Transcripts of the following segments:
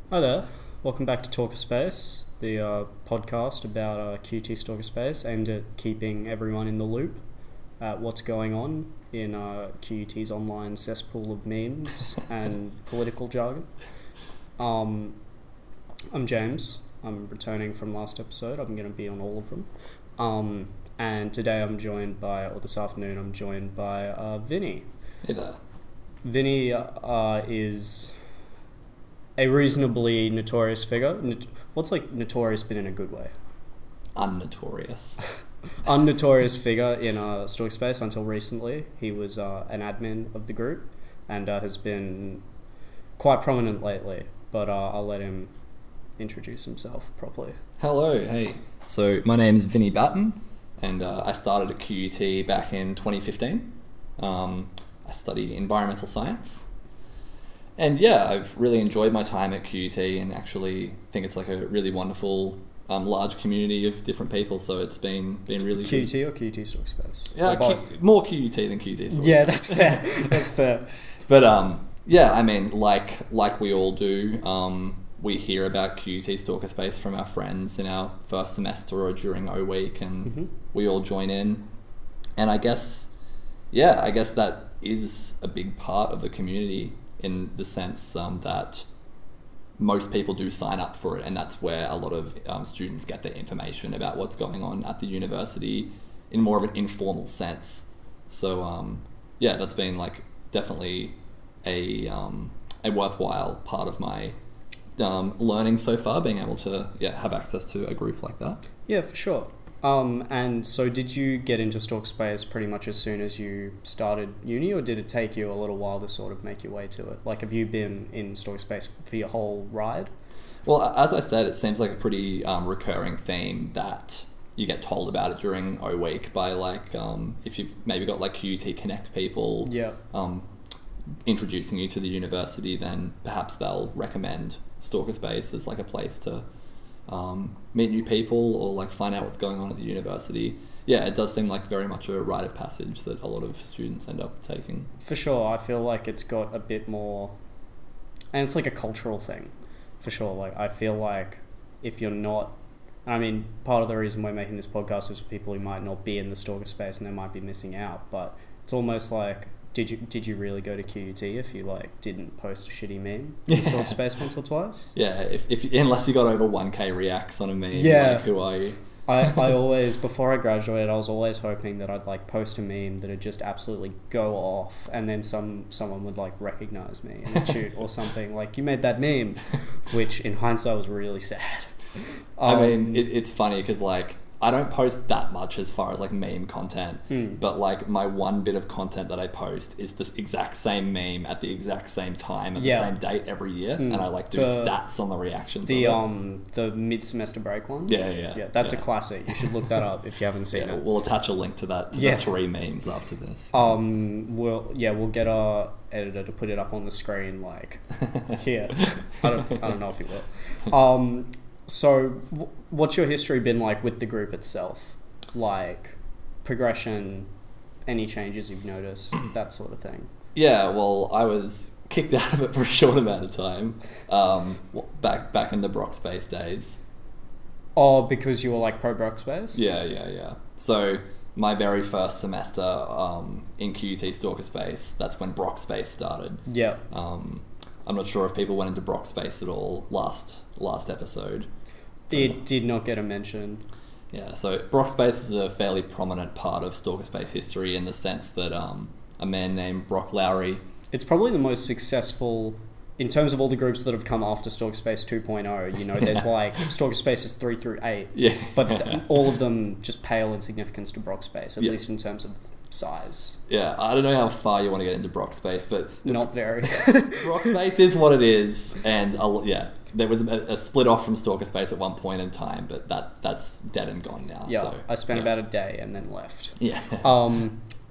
Hi there, welcome back to Talker Space, the podcast about QT Stalker Space aimed at keeping everyone in the loop at what's going on in QUT's online cesspool of memes and political jargon. I'm James, I'm returning from last episode, I'm going to be on all of them. And today this afternoon I'm joined by Vinnie. Hey there. Vinnie is a reasonably notorious figure. What's like notorious but in a good way? Unnotorious. Unnotorious figure in Stalker Space until recently. He was an admin of the group and has been quite prominent lately. But I'll let him introduce himself properly. Hello, hey. So my name's Vinnie Batton, and I started at QUT back in 2015. I study environmental science. And yeah, I've really enjoyed my time at QUT and actually think it's like a really wonderful, large community of different people. So it's been really QUT or QUT Stalker Space? Yeah, more QUT than QUT. Yeah, that's fair. That's fair. But yeah, I mean, like we all do, we hear about QUT Stalker Space from our friends in our first semester or during O Week, and we all join in. And I guess that is a big part of the community, in the sense that most people do sign up for it, and that's where a lot of students get their information about what's going on at the university in more of an informal sense. So yeah, that's been like definitely a worthwhile part of my learning so far, being able to have access to a group like that. Yeah, for sure. And so did you get into Stalker Space pretty much as soon as you started uni, or did it take you a little while to sort of make your way to it? Like, have you been in Stalker Space for your whole ride? Well, as I said, it seems like a pretty recurring theme that you get told about it during O Week by like, if you've maybe got like QUT Connect people introducing you to the university, then perhaps they'll recommend Stalker Space as like a place to meet new people or like find out what's going on at the university. Yeah, it does seem like very much a rite of passage that a lot of students end up taking. For sure, I feel like it's got a bit more, and it's like a cultural thing, for sure. Like, I feel like if you're not, I mean, part of the reason we're making this podcast is for people who might not be in the Stalker Space and they might be missing out, but it's almost like, did you really go to QUT if you like didn't post a shitty meme in Stalker Space once or twice? Yeah, if unless you got over 1k reacts on a meme, like, who are you? I always, before I graduated, I was always hoping that I'd like post a meme that'd just absolutely go off, and then someone would like recognize me and shoot or something like, you made that meme, which in hindsight was really sad. I mean, it's funny because like, I don't post that much as far as like meme content, but like my one bit of content that I post is this exact same meme at the exact same time at the same date every year, and I like do stats on the reactions. The mid-semester break one. Yeah. That's a classic. You should look that up if you haven't seen it. We'll attach a link to that the 3 memes after this. We'll get our editor to put it up on the screen. Like here, I don't know if he will. So, what's your history been like with the group itself? Like, progression, any changes you've noticed, that sort of thing? Yeah, well, I was kicked out of it for a short amount of time, back in the Brockspace days. Oh, because you were like pro Brockspace? Yeah. So, my very first semester in QUT Stalker Space, that's when Brockspace started. Yeah. I'm not sure if people went into Brockspace at all last episode. It did not get a mention. Yeah, so Brockspace is a fairly prominent part of Stalker Space history in the sense that a man named Brock Lowry... It's probably the most successful, in terms of all the groups that have come after Stalker Space 2.0, you know, there's like Stalker Spaces 3 through 8. Yeah. But all of them just pale in significance to Brockspace, at least in terms of size. Yeah, I don't know how far you want to get into Brockspace, but... Not very. Brockspace is what it is, and there was a split off from Stalker Space at one point in time, but that's dead and gone now. Yeah, so, I spent about a day and then left. Yeah.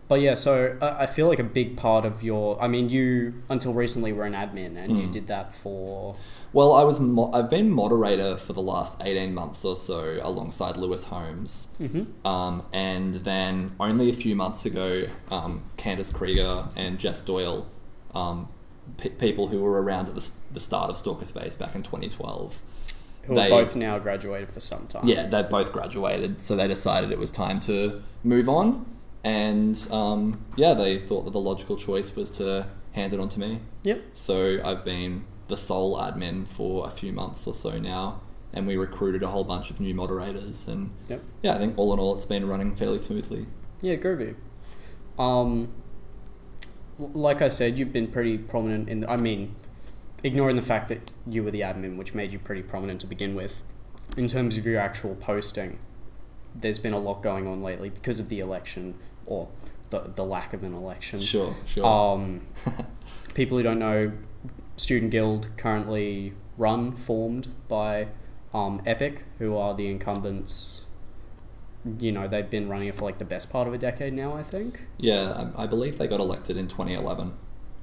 But yeah, so I feel like a big part of your... I mean, you, until recently, were an admin, and you did that for... Well, I've been moderator for the last 18 months or so alongside Lewis Holmes. And then only a few months ago, Candace Krieger and Jess Doyle people who were around at the start of Stalker Space back in 2012. Who are both now graduated for some time. Yeah, they've both graduated, so they decided it was time to move on. And they thought that the logical choice was to hand it on to me. Yep. So I've been the sole admin for a few months or so now, and we recruited a whole bunch of new moderators. And I think all in all, it's been running fairly smoothly. Yeah, groovy. Like I said, you've been pretty prominent ignoring the fact that you were the admin, which made you pretty prominent to begin with, in terms of your actual posting, there's been a lot going on lately because of the election, or the lack of an election. Sure. People who don't know, Student Guild currently formed by Epic, who are the incumbents. You know, they've been running it for like the best part of a decade now, I think. Yeah, I believe they got elected in 2011.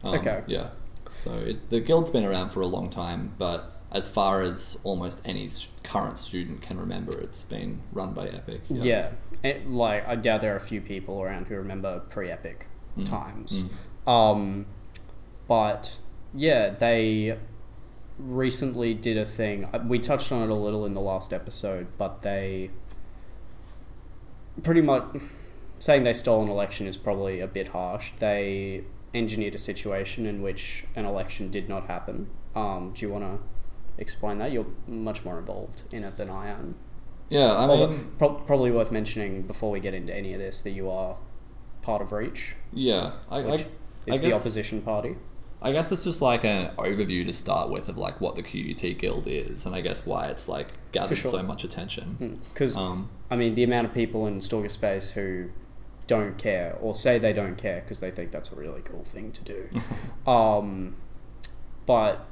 Okay. Yeah. So the guild's been around for a long time, but as far as almost any current student can remember, it's been run by Epic. Yeah. I doubt there are a few people around who remember pre-Epic times. But yeah, they recently did a thing. We touched on it a little in the last episode, but they pretty much, saying they stole an election is probably a bit harsh. They engineered a situation in which an election did not happen. Do you want to explain that? You're much more involved in it than I am. Yeah, I mean... Probably worth mentioning before we get into any of this that you are part of Reach. Yeah. Which is the opposition party. I guess it's just like an overview to start with of like what the QUT Guild is, and I guess why it's like gathered so much attention. Because the amount of people in Stalker Space who don't care, or say they don't care because they think that's a really cool thing to do. But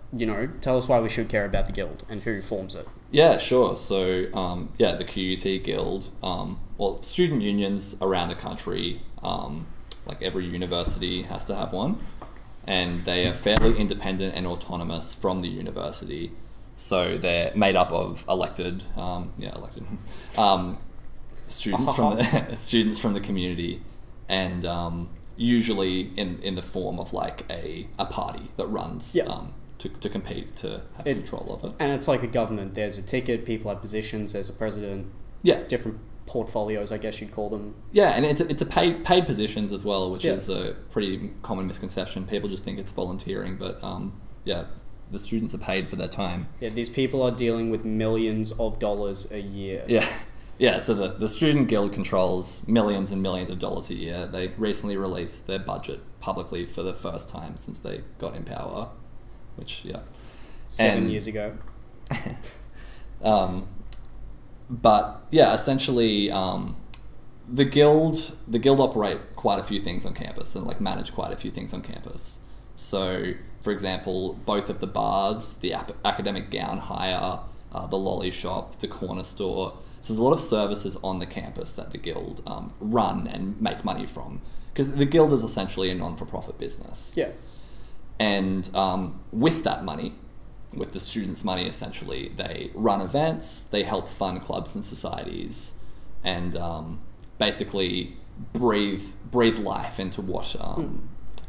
tell us why we should care about the guild and who forms it. Yeah, sure. So the QUT Guild, student unions around the country, like every university has to have one. And they are fairly independent and autonomous from the university. So they're made up of elected students from the community, and usually in the form of like a party that runs to compete to have control of it. And it's like a government. There's a ticket, people have positions, there's a president. Yeah. Different portfolios, I guess you'd call them. Yeah, and it's a paid positions as well, which is a pretty common misconception. People just think it's volunteering, but the students are paid for their time. Yeah, these people are dealing with millions of dollars a year. Yeah, so the Student Guild controls millions and millions of dollars a year. They recently released their budget publicly for the first time since they got in power, which, 7 years ago. But yeah, essentially, the guild operate quite a few things on campus and like manage quite a few things on campus. So, for example, both of the bars, the academic gown hire, the lolly shop, the corner store. So there's a lot of services on the campus that the guild run and make money from, because the guild is essentially a non-for-profit business. Yeah. And with that money, with the students' money, essentially, they run events, they help fund clubs and societies, and basically breathe life into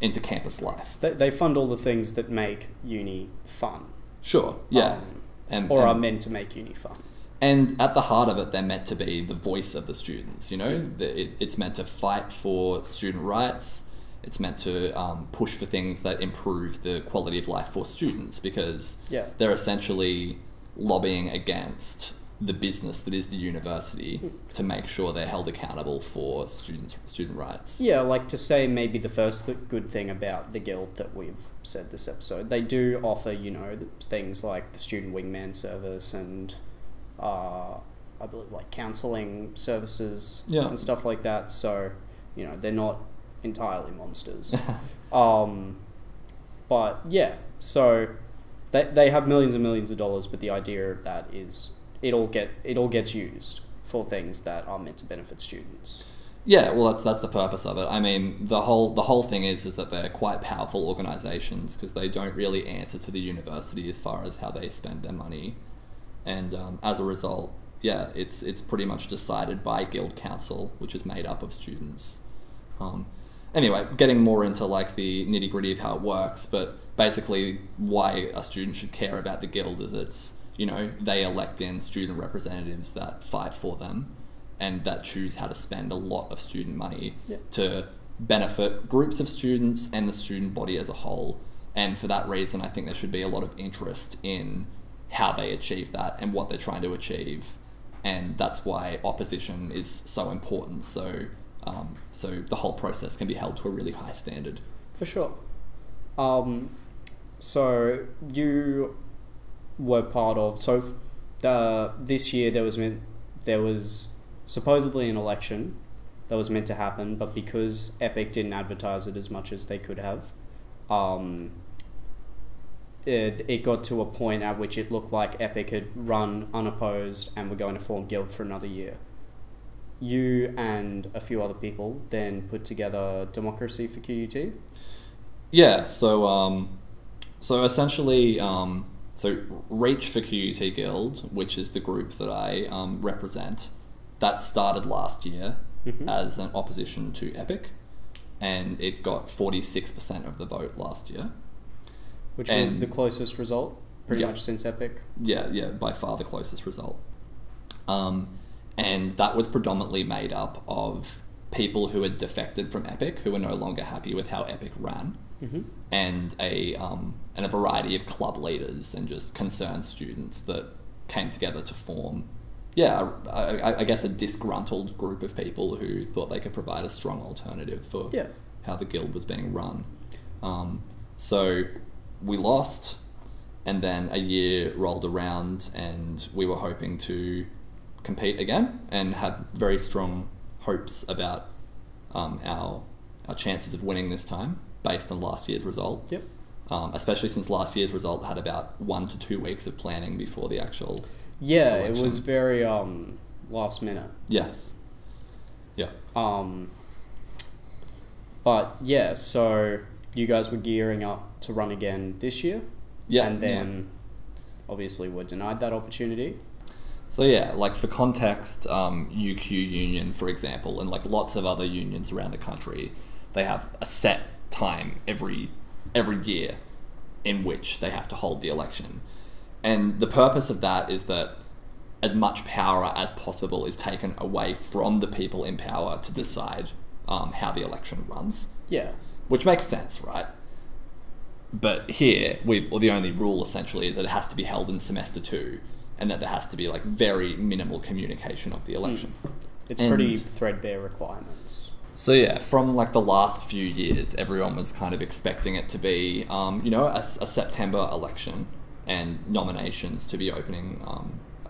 into campus life. They fund all the things that make uni fun. Sure, yeah. Are meant to make uni fun. And at the heart of it, they're meant to be the voice of the students, It's meant to fight for student rights. It's meant to push for things that improve the quality of life for students, because they're essentially lobbying against the business that is the university to make sure they're held accountable for student rights. Yeah, like to say maybe the first good thing about the guild that we've said this episode, they do offer, things like the student wingman service and I believe like counselling services and stuff like that. So, they're not entirely monsters. But yeah, so they have millions and millions of dollars, but the idea of that is it all gets used for things that are meant to benefit students. Yeah, well, that's the purpose of it. I mean, the whole thing is that they're quite powerful organisations because they don't really answer to the university as far as how they spend their money, and as a result, it's pretty much decided by Guild Council, which is made up of students. anyway, getting more into like the nitty gritty of how it works, but basically why a student should care about the guild is it's, you know, they elect in student representatives that fight for them and that choose how to spend a lot of student money to benefit groups of students and the student body as a whole. And for that reason, I think there should be a lot of interest in how they achieve that and what they're trying to achieve. And that's why opposition is so important. So the whole process can be held to a really high standard. For sure. So you were part of... So this year there was supposedly an election that was meant to happen, but because Epic didn't advertise it as much as they could have, it got to a point at which it looked like Epic had run unopposed and were going to form guild for another year. You and a few other people then put together Democracy for QUT. Yeah, so essentially, so Reach for QUT Guild, which is the group that I represent, that started last year as an opposition to Epic, and it got 46% of the vote last year. Which was the closest result, pretty much since Epic. Yeah, by far the closest result. And that was predominantly made up of people who had defected from Epic, who were no longer happy with how Epic ran, and a variety of club leaders and just concerned students that came together to form, I guess a disgruntled group of people who thought they could provide a strong alternative for how the guild was being run. So we lost, and then a year rolled around and we were hoping to compete again and had very strong hopes about our chances of winning this time based on last year's result. Especially since last year's result had about 1 to 2 weeks of planning before the actual election. It was very last minute. Yes. Yeah. But yeah, so you guys were gearing up to run again this year. Yeah. And then obviously were denied that opportunity. So yeah, like for context, UQ Union, for example, and like lots of other unions around the country, they have a set time every year in which they have to hold the election. And the purpose of that is that as much power as possible is taken away from the people in power to decide how the election runs. Yeah. Which makes sense, right? But here, the only rule essentially is that it has to be held in semester 2, and that there has to be like very minimal communication of the election. It's pretty threadbare requirements. So yeah, from like the last few years, everyone was kind of expecting it to be, a September election and nominations to be opening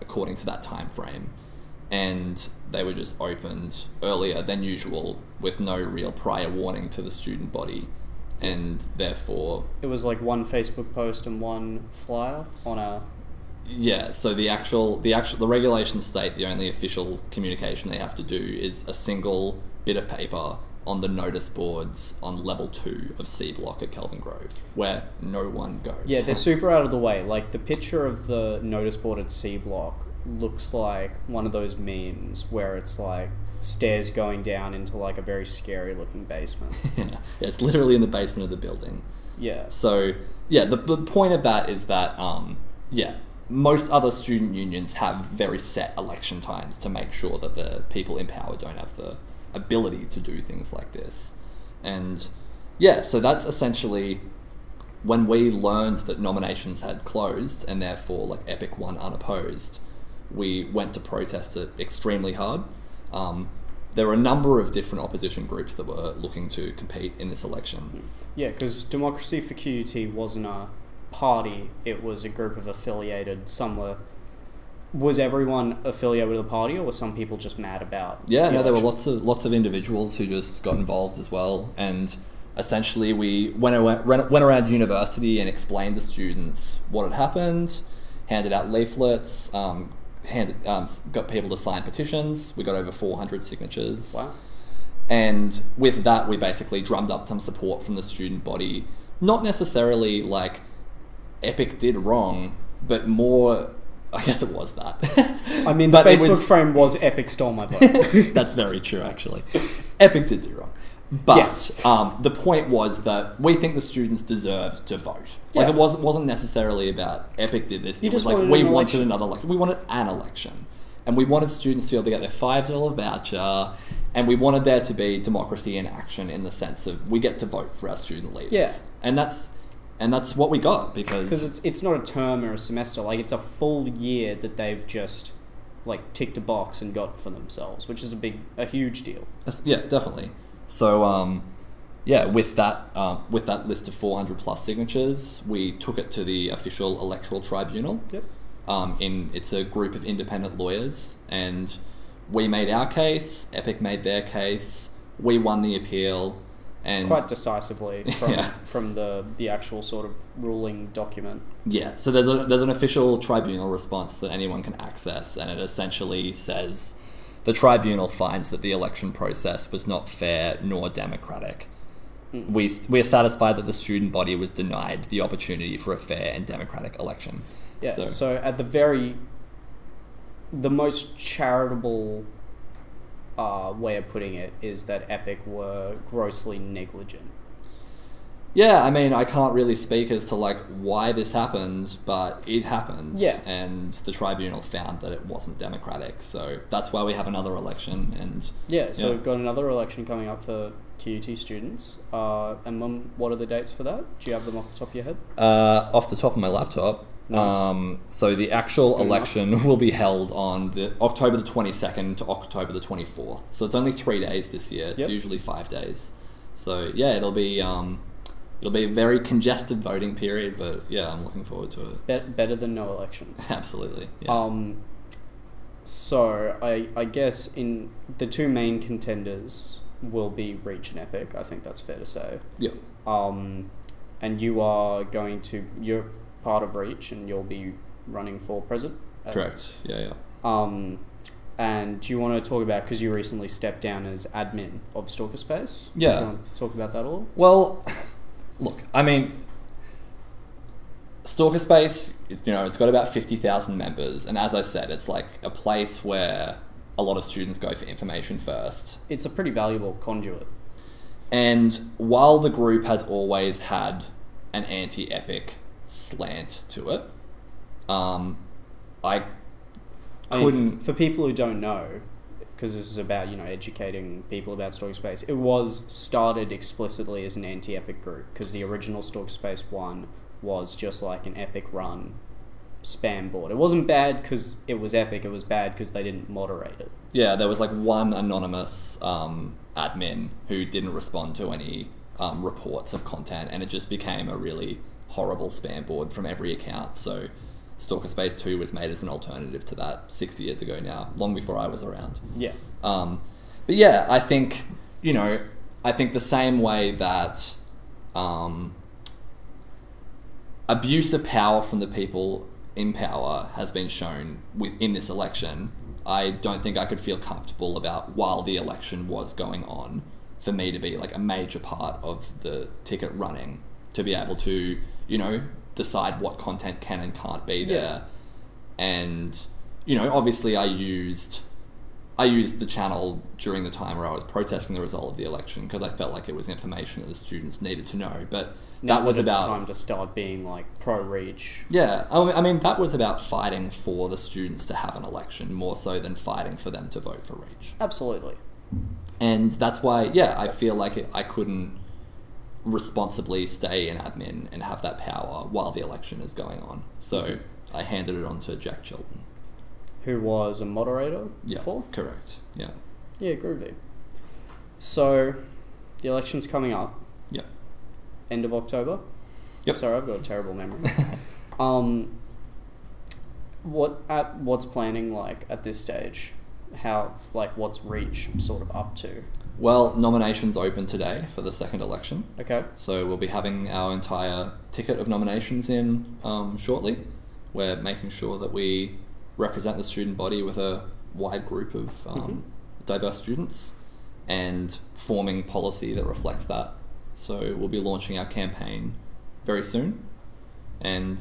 according to that time frame. And they were just opened earlier than usual with no real prior warning to the student body. And therefore... It was like one Facebook post and one flyer on a... Yeah, so the regulations state the only official communication they have to do is a single bit of paper on the notice boards on level 2 of C block at Kelvin Grove, where no one goes. Yeah, they're super out of the way. Like, the picture of the notice board at C block looks like one of those memes where it's like stairs going down into like a very scary looking basement. Yeah, it's literally in the basement of the building. Yeah. So, yeah, the point of that is that, most other student unions have very set election times to make sure that the people in power don't have the ability to do things like this. And yeah, so that's essentially when we learned that nominations had closed and therefore like Epic won unopposed, we went to protest it extremely hard. There were a number of different opposition groups that were looking to compete in this election. Yeah, because Democracy for QUT wasn't a party, it was a group of affiliated. Was everyone affiliated with the party, or were some people just mad about there were lots of individuals who just got involved as well. And essentially we went around university and explained to students what had happened, handed out leaflets, got people to sign petitions. We got over 400 signatures. Wow. And with that we basically drummed up some support from the student body, not necessarily like Epic did wrong, but more, I guess it was that. I mean, the Facebook frame was Epic stole my vote. That's very true, actually. Epic did do wrong. But Yes. the point was that we think the students deserved to vote. Yeah. Like it wasn't necessarily about Epic did this. You It was just like wanted we an wanted election. another election. We wanted an election. And we wanted students to be able to get their $5 voucher, and we wanted there to be democracy in action in the sense of we get to vote for our student leaders. Yeah. And that's what we got Because it's not a term or a semester, like it's a full year that they've just like ticked a box and got for themselves, which is a huge deal. yeah, definitely. So with that list of 400 plus signatures, we took it to the official electoral tribunal. Yep. It's a group of independent lawyers, and we made our case. Epic made their case. We won the appeal, and Quite decisively from Yeah. from the actual sort of ruling document. yeah. So there's an official tribunal response that anyone can access, and it essentially says the tribunal finds that the election process was not fair nor democratic. We are satisfied that the student body was denied the opportunity for a fair and democratic election. Yeah. So at the most charitable way of putting it is that Epic were grossly negligent. Yeah, I mean, I can't really speak as to like why this happened, but it happened. Yeah. And the tribunal found that it wasn't democratic, so that's why we have another election. And Yeah. So Yeah. we've got another election coming up for QUT students. And Mum, what are the dates for that? Do you have them off the top of your head? off the top of my laptop, Nice. so the actual Good election will be held on the October the 22nd to October the 24th. So it's only 3 days this year. It's Yep. usually 5 days. So yeah, it'll be a very congested voting period, but yeah, I'm looking forward to it. Better than no election. Absolutely. Yeah. So I guess in the two main contenders will be Reach and Epic. I think that's fair to say. Yeah. And you're part of Reach, and you'll be running for president. Correct. Yeah. And do you want to talk about, because you recently stepped down as admin of Stalker Space? Yeah. Do you want to talk about that a little? Well, look, I mean, Stalker Space, it's got about 50,000 members, and as I said, it's like a place where a lot of students go for information first. It's a pretty valuable conduit. And while the group has always had an anti-Epic slant to it, I couldn't... For people who don't know, because this is about, educating people about Stalker Space, it was started explicitly as an anti-Epic group, because the original Stalker Space 1 was just like an Epic run spam board. It wasn't bad because it was Epic, it was bad because they didn't moderate it. Yeah, there was like one anonymous admin who didn't respond to any reports of content, and it just became a really horrible spam board from every account. So Stalker Space 2 was made as an alternative to that 6 years ago now, long before I was around. Yeah. But yeah, I think, the same way that abuse of power from the people in power has been shown in this election, I don't think I could feel comfortable about, while the election was going on, for me to be like a major part of the ticket running, to be able to, decide what content can and can't be there. Yeah. And, obviously I used the channel during the time where I was protesting the result of the election, because I felt like it was information that the students needed to know. But Now that was it's about time to start being like pro-Reach. Yeah, I mean, that was about fighting for the students to have an election, more so than fighting for them to vote for Reach. Absolutely. And that's why, yeah, I feel like I couldn't responsibly stay in admin and have that power while the election is going on. So I handed it on to Jack Chilton. Who was a moderator before? Correct. Yeah. Yeah, groovy. So, the election's coming up. Yep. End of October? Yep. Sorry, I've got a terrible memory. What's planning like at this stage? What's Reach sort of up to? Well, nominations open today for the second election. Okay. So we'll be having our entire ticket of nominations in shortly. We're making sure that we represent the student body with a wide group of diverse students and forming policy that reflects that. So we'll be launching our campaign very soon. And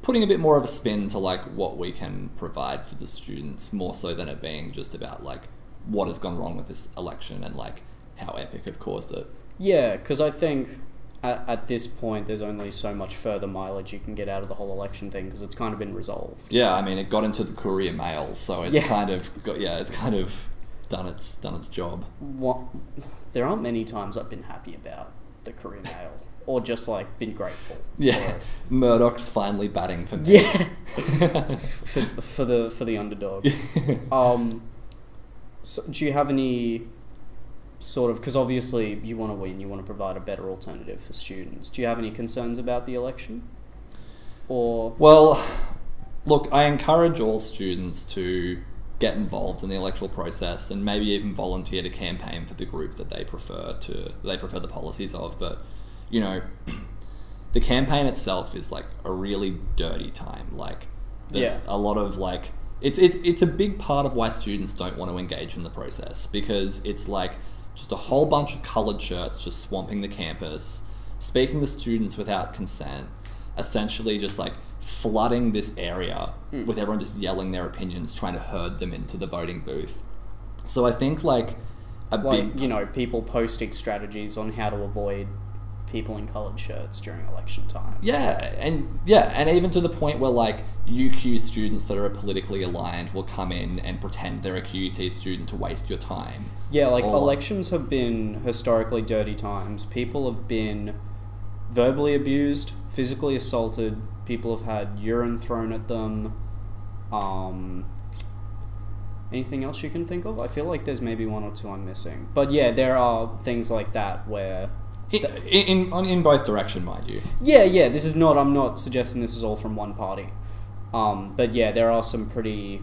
putting a bit more of a spin to like what we can provide for the students, more so than it being just about like what has gone wrong with this election and like how Epic have caused it. Yeah, because I think at this point there's only so much further mileage you can get out of the whole election thing because it's kind of been resolved. Yeah, I mean, it got into the Courier Mail, so it's kind of done its job. There aren't many times I've been happy about the Courier Mail. Or just, like, been grateful. Yeah, Murdoch's finally batting for me. Yeah, for the underdog. So do you have any sort of... Because obviously you want to win, you want to provide a better alternative for students. Do you have any concerns about the election? Or... Well, look, I encourage all students to get involved in the electoral process and maybe even volunteer to campaign for the group that they prefer the policies of, but... You know, the campaign itself is like a really dirty time. Like, there's a lot of like, it's a big part of why students don't want to engage in the process, because it's like just a whole bunch of coloured shirts just swamping the campus, speaking to students without consent, essentially just like flooding this area with everyone just yelling their opinions, trying to herd them into the voting booth. So I think like people posting strategies on how to avoid people in coloured shirts during election time. And even to the point where like UQ students that are politically aligned will come in and pretend they're a QUT student to waste your time. Yeah, like elections have been historically dirty times. People have been verbally abused, physically assaulted, people have had urine thrown at them. Anything else you can think of? I feel like there's maybe one or two I'm missing. But yeah, there are things like that where... In both direction, mind you. Yeah, this is not... I'm not suggesting this is all from one party. But yeah, there are some pretty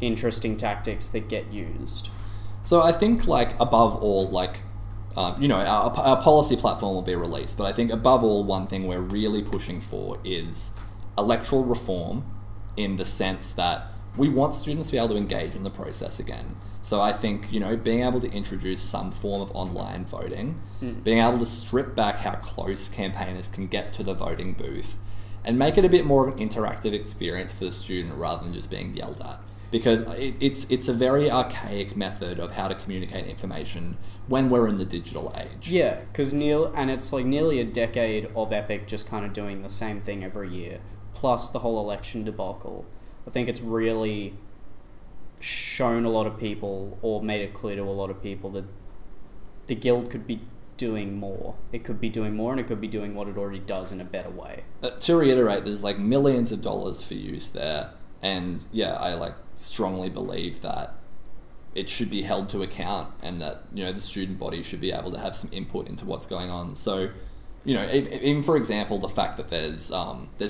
interesting tactics that get used. So I think, like, above all, like, our policy platform will be released, but I think above all, one thing we're really pushing for is electoral reform, in the sense that we want students to be able to engage in the process again. So I think, being able to introduce some form of online voting, being able to strip back how close campaigners can get to the voting booth, and make it a bit more of an interactive experience for the student rather than just being yelled at. Because it's a very archaic method of how to communicate information when we're in the digital age. Yeah, because it's like nearly a decade of Epic just kind of doing the same thing every year, plus the whole election debacle. I think it's really shown a lot of people, or made it clear to a lot of people, that the guild could be doing more. It could be doing more, and it could be doing what it already does in a better way. To reiterate, there's like millions of dollars for use there, and yeah, I strongly believe that it should be held to account, and that the student body should be able to have some input into what's going on. So, even for example, the fact that there's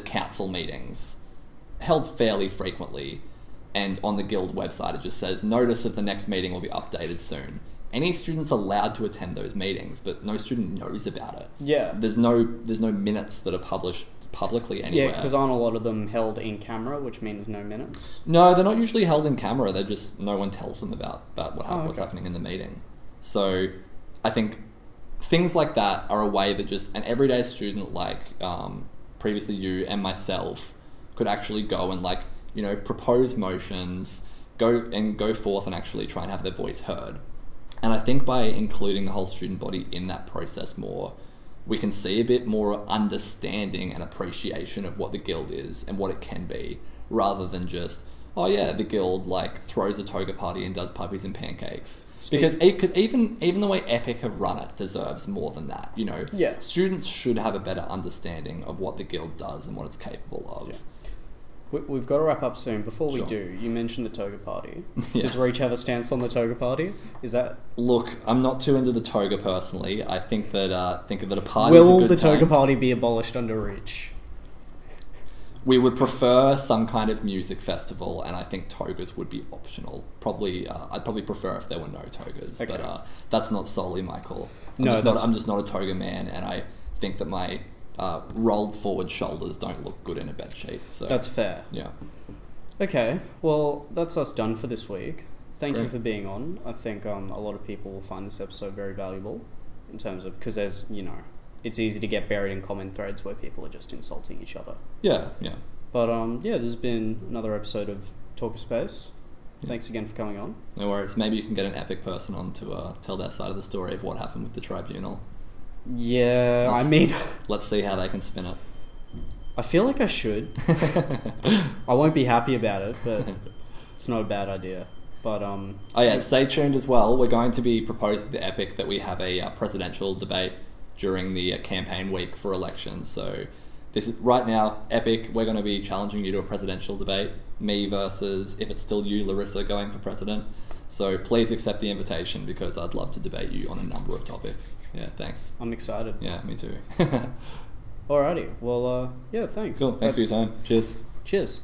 council meetings held fairly frequently, and on the guild website it just says notice of the next meeting will be updated soon. Any student's allowed to attend those meetings, but no student knows about it. Yeah. There's no minutes that are published publicly anywhere. Yeah, because aren't a lot of them held in camera, which means no minutes? No, they're not usually held in camera. They're just, no one tells them about what's happening in the meeting. So I think things like that are a way that just an everyday student like previously you and myself could actually go and propose motions, go forth and actually try and have their voice heard. And I think by including the whole student body in that process more, we can see a bit more understanding and appreciation of what the guild is and what it can be, rather than just, oh yeah, the guild throws a toga party and does puppies and pancakes. Because even the way Epic have run it deserves more than that. Yeah. Students should have a better understanding of what the guild does and what it's capable of. Yeah. We've got to wrap up soon. Before we Sure. do, you mentioned the toga party. Yes. Does Reach have a stance on the toga party? Is that... Look, I'm not too into the toga personally. I think that a party is a Will good the toga time. party be abolished under Reach? We would prefer some kind of music festival, and I think togas would be optional. I'd probably prefer if there were no togas, Okay. but that's not solely my call. No, I'm just not a toga man, and I think that my rolled forward shoulders don't look good in a bedsheet. So That's fair. yeah. Okay, well, that's us done for this week. Thank you Great. for being on. I think a lot of people will find this episode very valuable, in terms of, because there's, it's easy to get buried in comment threads where people are just insulting each other. Yeah. But this has been another episode of Talk of Space. Thanks again for coming on. No worries. Maybe you can get an epic person on to tell their side of the story of what happened with the tribunal. Yeah, Let's see how they can spin it. I feel like I should. I won't be happy about it, but it's not a bad idea. But oh yeah, stay tuned as well. We're going to be proposing to Epic that we have a presidential debate during the campaign week for elections. So this is right now, Epic. We're going to be challenging you to a presidential debate. Me versus, if it's still you, Larissa, going for president. So please accept the invitation because I'd love to debate you on a number of topics. Yeah, thanks. I'm excited. Yeah, me too. Alrighty. Well, yeah, thanks. Cool. Thanks for your time. Cheers. Cheers.